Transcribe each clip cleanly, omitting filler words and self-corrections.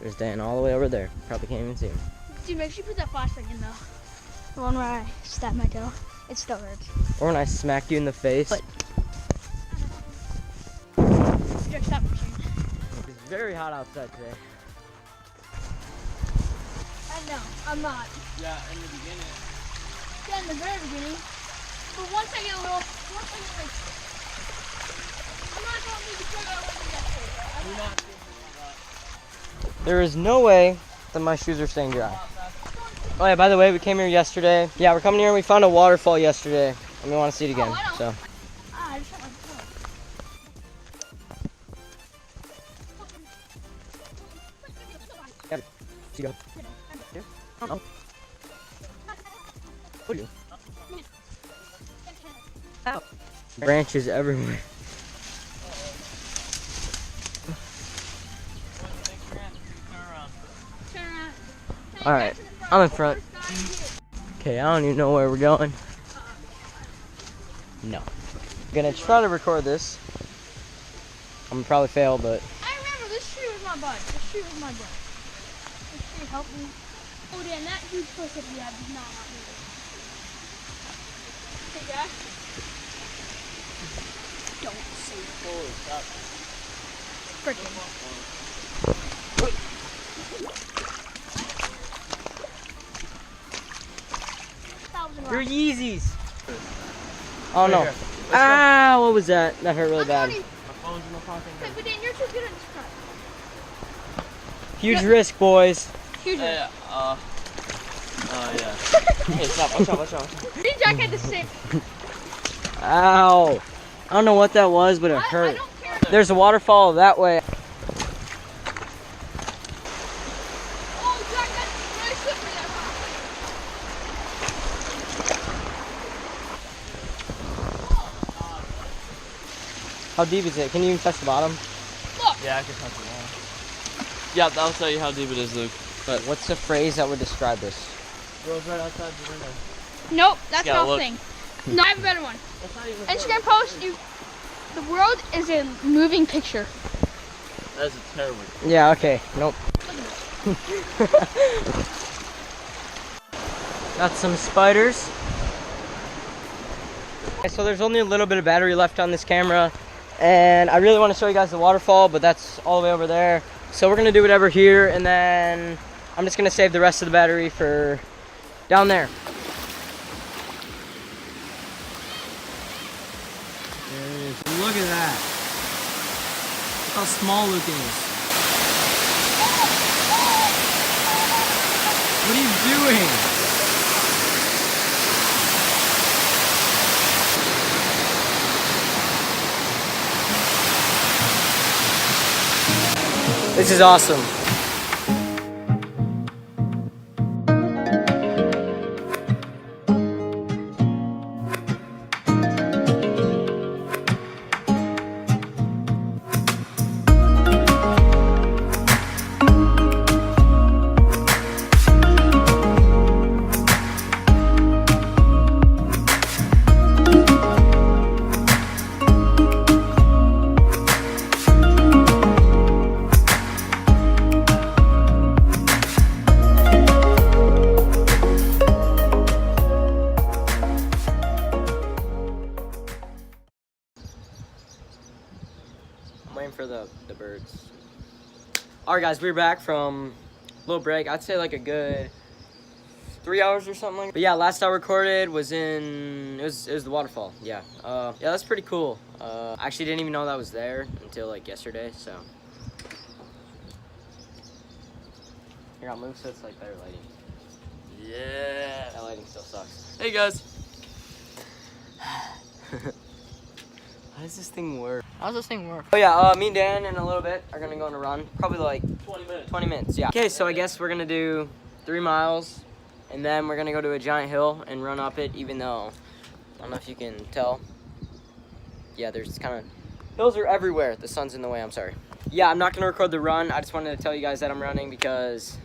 There's Dan all the way over there. Probably can't even see him. Dude, make sure you put that flashlight in though. The one where I stabbed my toe. It still hurts. Or when I smacked you in the face. But stretch that machine. It's very hot outside today. I know, I'm not. Yeah, in the beginning. Yeah, in the very beginning. But once I get a little, like, I'm not going to be the I wasn't yesterday. I'm not. There is no way that my shoes are staying dry. Oh yeah, by the way, we came here yesterday. Yeah, we're coming here and we found a waterfall yesterday. And we want to see it again, so. I just shot my toe. Here. Oh. What are you? Ow. Branches everywhere. All right, I'm in front. Okay, I don't even know where we're going. No. I'm gonna try to record this. I'm gonna probably fail, but. I remember this tree was my bud. This tree was my bud. This tree helped me. Oh, Dan, that huge push up you have is not hot moving. Hey, Jack. Don't say it. Holy crap. Freaking. Your Yeezys. Oh no. Ah, what was that? That hurt really bad. My phone's in my pocket. Hey, but Dan, you're too good at this crap. Huge risk, boys. Huge. Yeah. Hey, stop. Watch out. Me and Jack had the same. Ow. I don't know what that was, but it I hurt. don't care. There's a waterfall that way. Oh, Jack, that's really slippery. How deep is it? Can you even touch the bottom? Look. Yeah, I can touch it now. Yeah, that'll tell you how deep it is, Luke. But What's the phrase that would describe this? girl's right outside the window. Nope, that's Yeah, not a look. thing. No, I have a better one. That's not even Instagram post, the world is a moving picture. That's a terrible. Yeah, okay. Nope. Got some spiders. Okay, so there's only a little bit of battery left on this camera. And I really want to show you guys the waterfall, but that's all the way over there. So we're going to do whatever here, and then I'm just going to save the rest of the battery for down there. There it is. Look at that. Look how small Luke is. What are you doing? This is awesome. I'm waiting for the birds. Alright guys, we're back from a little break. I'd say like a good 3 hours or something like that. But yeah, last I recorded was it was the waterfall. Yeah. Yeah, that's pretty cool. I actually didn't even know that was there until like yesterday, so. Here, I'll move so it's like better lighting. Yeah. That lighting still sucks. Hey guys. How does this thing work? How does this thing work? Oh yeah, me and Dan in a little bit are gonna go on a run. Probably like 20 minutes. 20 minutes, yeah. Okay, so I guess we're gonna do 3 miles, and then we're gonna go to a giant hill and run up it, even though, I don't know if you can tell. Yeah, there's kind of, hills are everywhere. The sun's in the way, I'm sorry. Yeah, I'm not gonna record the run. I just wanted to tell you guys that I'm running because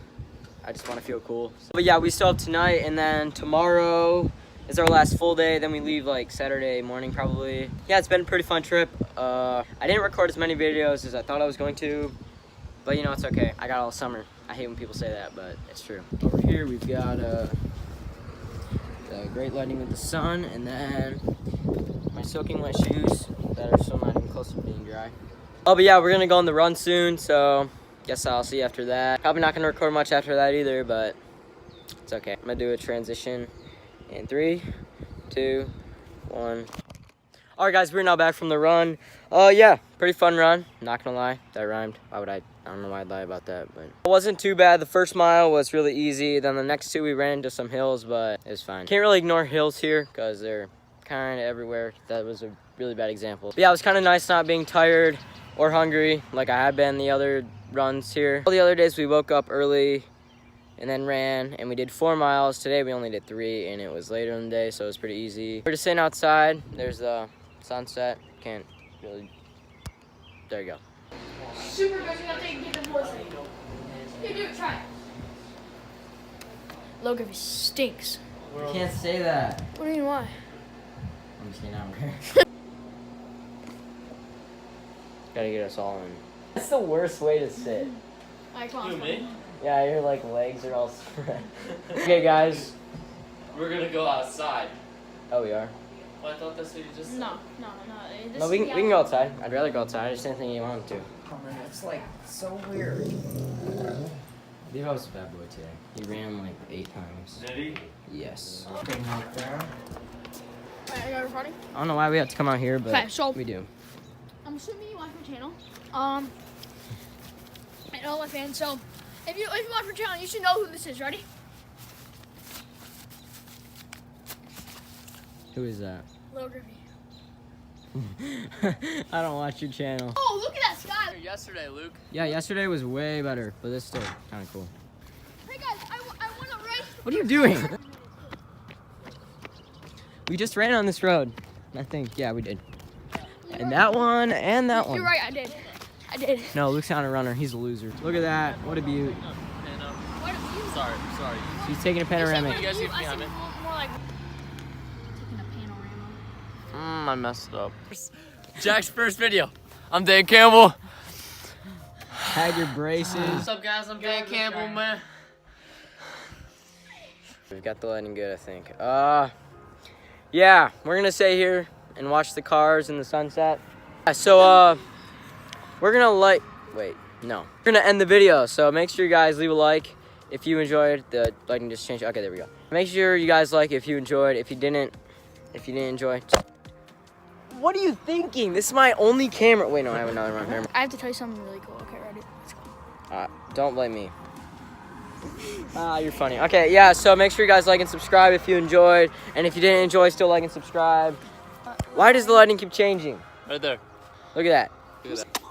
I just wanna feel cool. But yeah, we still have tonight, and then tomorrow is our last full day. Then we leave like Saturday morning probably. Yeah, it's been a pretty fun trip. I didn't record as many videos as I thought I was going to, but you know, it's okay. I got all summer. I hate when people say that, but it's true. Over here we've got the great lighting of the sun, and then my soaking wet shoes that are still not even close to being dry. Oh, but yeah, we're gonna go on the run soon, so guess I'll see you after that. Probably not gonna record much after that either, but it's okay. I'm gonna do a transition in 3, 2, 1. All right, guys, we're now back from the run. Yeah, pretty fun run. Not gonna lie, that rhymed. Why would I don't know why I'd lie about that, but it wasn't too bad. The first mile was really easy. Then the next 2 we ran into some hills, but it was fine. Can't really ignore hills here because they're kind of everywhere. That was a really bad example. But yeah, it was kind of nice not being tired or hungry like I had been the other runs here. All the other days we woke up early and then ran, and we did 4 miles. Today we only did 3, and it was later in the day, so it was pretty easy. We're just sitting outside. There's the sunset. Can't really. There you go. Super good. You gotta take the voice. Here, do it. Try it. Low gravy stinks. You can't say that. What do you mean, why? I'm just kidding. I don't care. Gotta get us all in. That's the worst way to sit. Alright, come on. You, me? Yeah, your like legs are all spread. Okay, guys. We're gonna go outside. Oh, we are. Well, I thought that's what you just said. No. This No, we can go outside. I'd rather go outside. I just didn't think you wanted to. Oh man, it's like so weird. Levi was a bad boy today. He ran like 8 times. Did he? Yes. Thing out there. Alright, I got it running. I don't know why we have to come out here, but Okay, so- we do. I'm assuming you watch my channel. And all my fans. So, if you watch my channel, you should know who this is. Ready? Who is that? Low gravy. I don't watch your channel. Oh, look at that sky. Yesterday, Luke. Yeah, yesterday was way better, but this is still kind of cool. Hey guys, I want to race. What are you doing? We just ran on this road. I think, yeah, we did. And that one, and that one. You're right, I did. No, Luke's not a runner. He's a loser. Look at that. What a beaut. What if you? Sorry. He's taking a panoramic. You guys see I behind said me? more like taking a panorama. I messed up. Jack's first video. I'm Dan Campbell. Tag your braces. What's up, guys? I'm Dan Campbell, man. We've got the lighting good, I think. Yeah, we're gonna stay here and watch the cars and the sunset. So, we're gonna We're gonna end the video, so make sure you guys leave a like if you enjoyed. The lighting just changed. Okay, there we go. Make sure you guys like if you enjoyed. If you didn't enjoy. What are you thinking? This is my only camera. Wait, no, I have another one here. I have to tell you something really cool. Okay, ready? Let's go. Don't blame me. You're funny. Okay, yeah, so make sure you guys like and subscribe if you enjoyed. And if you didn't enjoy, still like and subscribe. Why does the lighting keep changing? Right there. Look at that. Look at that.